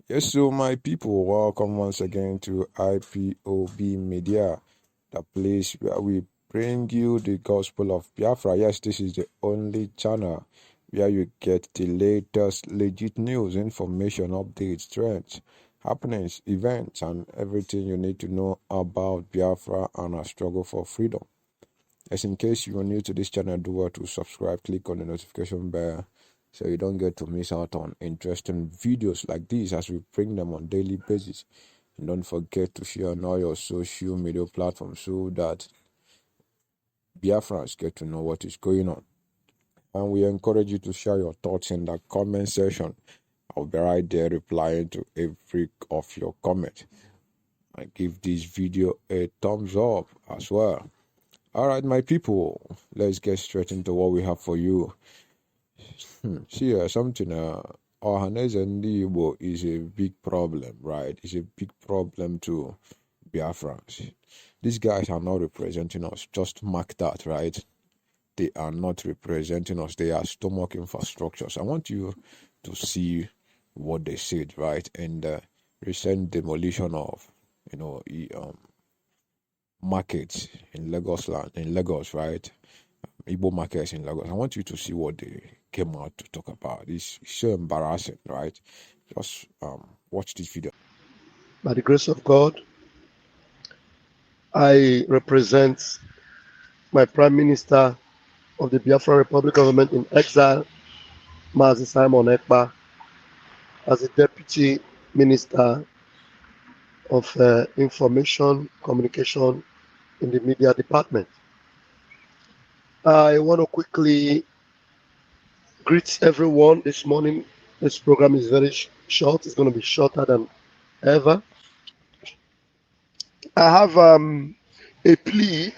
Yes, so my people, welcome once again to IPOB Media, the place where we bring you the gospel of Biafra. Yes, this is the only channel where you get the latest legit news, information, updates, trends, happenings, events, and everything you need to know about Biafra and our struggle for freedom. As in case you are new to this channel, do well to subscribe, click on the notification bell so you don't get to miss out on interesting videos like these as we bring them on daily basis. And don't forget to share on all your social media platforms so that Biafrans get to know what is going on. And we encourage you to share your thoughts in the comment section. I'll be right there replying to every of your comments. And give this video a thumbs up as well. All right, my people, let's get straight into what we have for you. See, something, Ohaneze and Igbo is a big problem, right? It's a big problem to Biafrans. These guys are not representing us. Just mark that, right? They are not representing us. They are stomach infrastructures. I want you to see what they said, right? And the recent demolition of, markets in Lagos, right? Igbo markets in Lagos. I want you to see what they came out to talk about. It's so embarrassing, right? Just watch this video. By the grace of God, I represent my Prime Minister of the Biafra Republic government in exile, Mazi Simon Ekpa, as the Deputy Minister of Information Communication in the Media Department. I want to quickly greet everyone this morning. This program is very short. It's going to be shorter than ever. I have a plea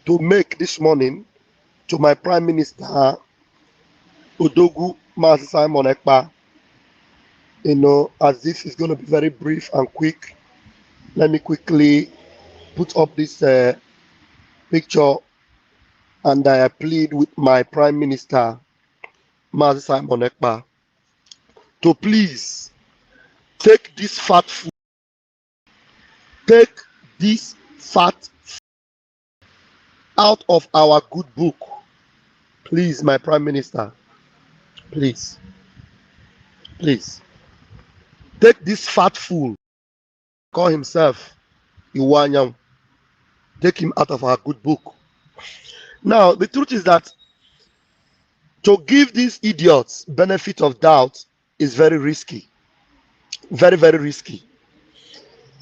to make this morning to my Prime Minister, Odogu Mazi Simon Ekpa. As this is going to be very brief and quick, let me quickly put up this picture, and I plead with my Prime Minister, Mazi Simon Ekpa, to please take this fat food, out of our good book. Please, my Prime Minister, please. Take this fat fool, call himself Iwanyam, take him out of our good book. Now, the truth is that to give these idiots benefit of doubt is very risky. Very, very risky.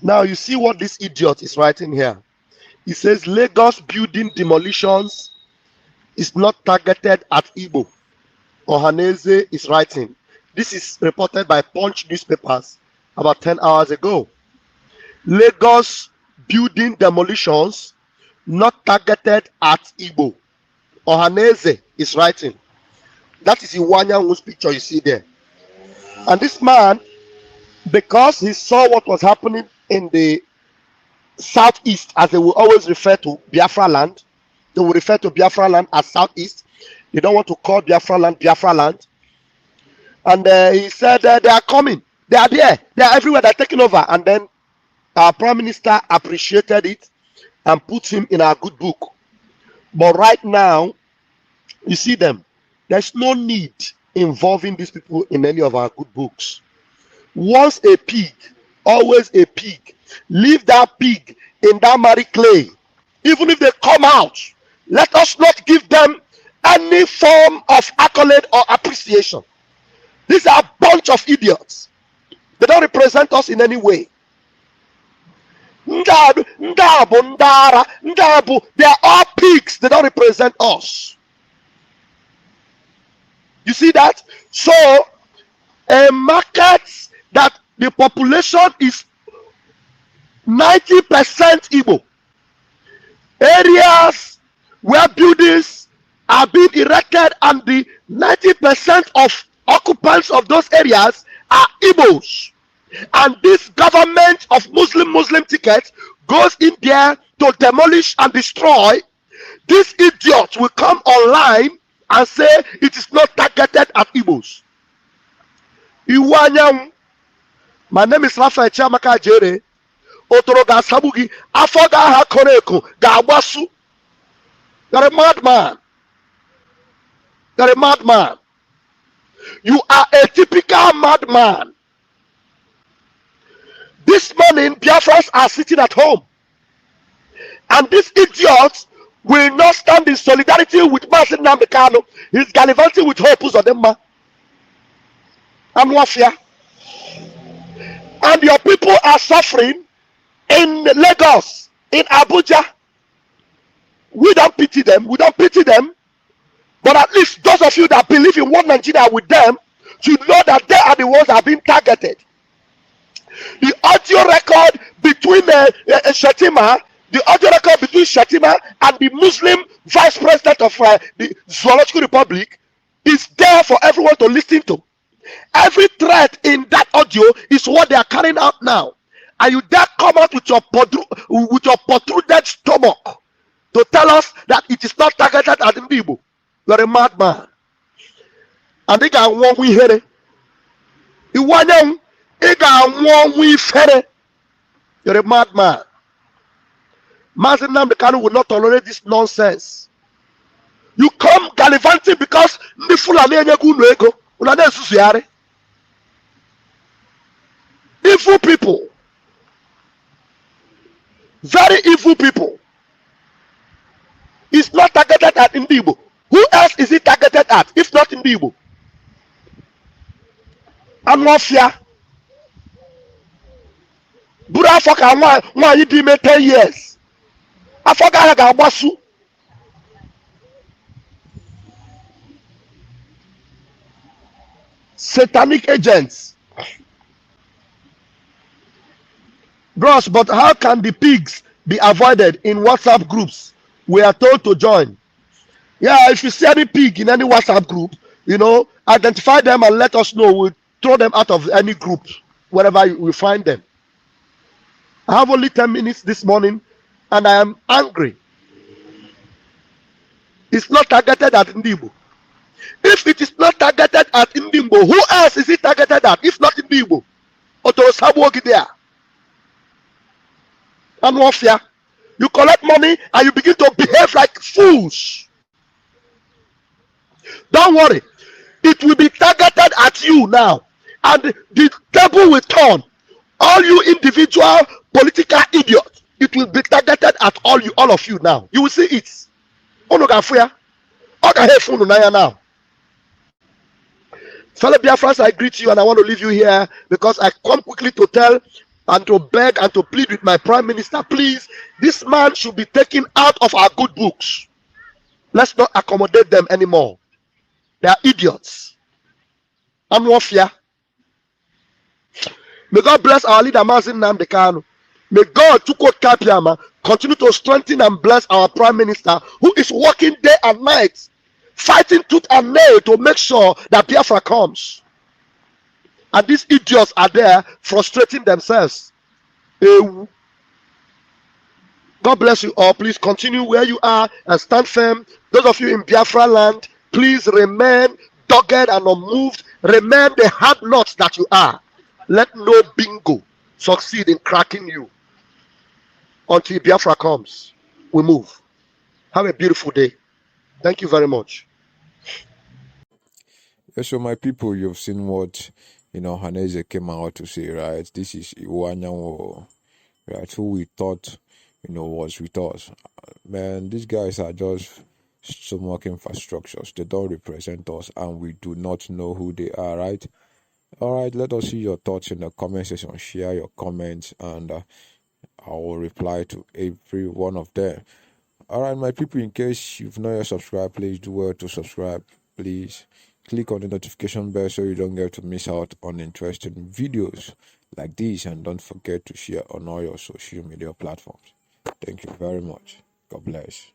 Now, you see what this idiot is writing here. He says Lagos building demolitions is not targeted at Igbo. Ohaneze is writing. This is reported by Punch newspapers about 10 hours ago. Lagos building demolitions not targeted at Igbo. Ohaneze is writing. That is Iwanya whose picture you see there. And this man, because he saw what was happening in the southeast, as they will always refer to Biafra land, they will refer to Biafra land as southeast. They don't want to call Biafra land Biafra land. And he said they are coming. They are there. They are everywhere. They're taking over. And then our Prime Minister appreciated it and put him in our good book. But right now, you see them. There's no need involving these people in any of our good books. Once a pig, always a pig. Leave that pig in that muddy clay. Even if they come out, let us not give them any form of accolade or appreciation. These are a bunch of idiots. They don't represent us in any way. They are all pigs. They don't represent us. You see that? So, a market that the population is 90% Igbo. Areas where buildings are being erected and the 90% of occupants of those areas are Igbos. And this government of Muslim ticket goes in there to demolish and destroy. These idiots will come online and say it is not targeted at Igbos. Iwanyam, My name is Raphael Chiamaka Jere. Otoro ga-asagbu afọ ga-aha kọrọ ga-agbasu. You're a madman. You're a madman. You are a typical madman. This morning, Biafrans are sitting at home. And these idiots will not stand in solidarity with Mazen Namdekano. He's gallivanting with Hope Uzodinma and Wafia. And your people are suffering in Lagos, in Abuja. We don't pity them. We don't pity them. But at least those of you that believe in one Nigeria with them should know that they are the ones that are being targeted. The audio record between Shetima, the audio record between Shetima and the Muslim vice president of the Zoological Republic is there for everyone to listen to. Every threat in that audio is what they are carrying out now. And you dare come out with your protruded stomach to tell us that it is not targeted at Igbo. You are a madman. And they got one we hear it. You're a madman. Mazen Namdekano will not tolerate this nonsense. You come gallivanting because evil people, very evil people. It's not targeted at Igbo. Who else is it targeted at if not Igbo? And mafia. Bura Africa, why you be 10 years? Africa ga-agbasu. Satanic agents. Bros, but how can the pigs be avoided in WhatsApp groups? We are told to join. Yeah, if you see any pig in any WhatsApp group, identify them and let us know. We'll throw them out of any group, wherever we find them. I have only 10 minutes this morning and I am angry. It's not targeted at Igbo. If it is not targeted at Igbo, who else is it targeted at if not Igbo? Otoro and Wafia. You collect money and you begin to behave like fools. Don't worry. It will be targeted at you now. And the table will turn. All you individual political idiots, it will be targeted at all of you now. You will see it. Now. Fellow Biafrans, I greet you and I want to leave you here because I come quickly to tell and to beg and to plead with my Prime Minister, please, this man should be taken out of our good books. Let's not accommodate them anymore. They are idiots. And warfare. May God bless our leader, Mazen Namdekano. May God, continue to strengthen and bless our Prime Minister, who is working day and night, fighting tooth and nail to make sure that Biafra comes. And these idiots are there frustrating themselves. God bless you all. Please continue where you are and stand firm. Those of you in Biafra land, please remain dogged and unmoved. Remain the hard nuts that you are. Let no bingo succeed in cracking you. Until Biafra comes, we move. Have a beautiful day. Thank you very much. Yeah, so my people, you've seen what Ohaneze came out to say, right? This is Iwanyanwo, right? Who we thought was with us. Man, these guys are just stomach infrastructures. They don't represent us and we do not know who they are, right? All right, let us see your thoughts in the comment section. Share your comments and I will reply to every one of them. All right, my people, in case you've not yet subscribed, please do well to subscribe. Please click on the notification bell so you don't get to miss out on interesting videos like this, and don't forget to share on all your social media platforms. Thank you very much. God bless.